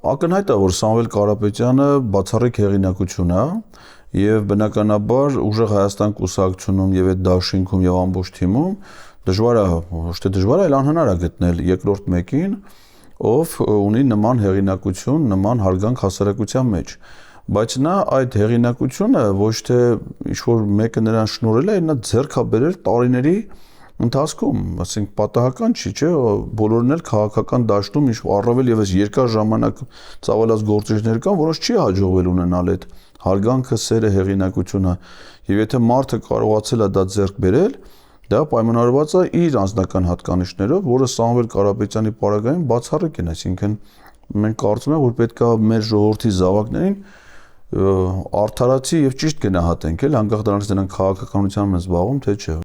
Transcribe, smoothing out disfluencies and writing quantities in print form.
Ակնհայտ է, որ Սամվել Կարապետյանը բացառիկ հեղինակություն է եւ բնականաբար ուժեղ Հայաստան կուսակցությունում եւ այդ դաշինքում եւ ամբողջ թիմում դժվար է, ոչ թե դժվար է, այլ անհնար է գտնել երկրորդ մեկին, ով ունի նման հեղինակություն, նման հարգանք հասարակության մեջ։ Բայց նա այդ հեղինակությունը ոչ թե ինչ-որ մեկը նրան շնորհել է, նա ձեռք է բերել տարիների ընթացքում, ասենք պատահական չի, չէ, բոլորն էլ քաղաքական դաշտում ինչ առավել եւս երկար ժամանակ ծավալած գործիչներ կան, որոնց չի հաջողվել ունենալ այդ հարգանքը, սերը, հեղինակությունը, եւ եթե մարդը կարողացել է դա ձեռք բերել, դա պայմանավորված է իր անձնական հատկանիշներով, որը Սամվել Կարապետյանի պարագայում բացառիկ են, այսինքն մենք կարծում ենք, որ պետք է մեր ժողովրդի զավակներին արդարացի եւ ճիշտ գնահատենք, անկախ դրանից նրանք քաղաքականությամբ են զբաղվում, թե չէ։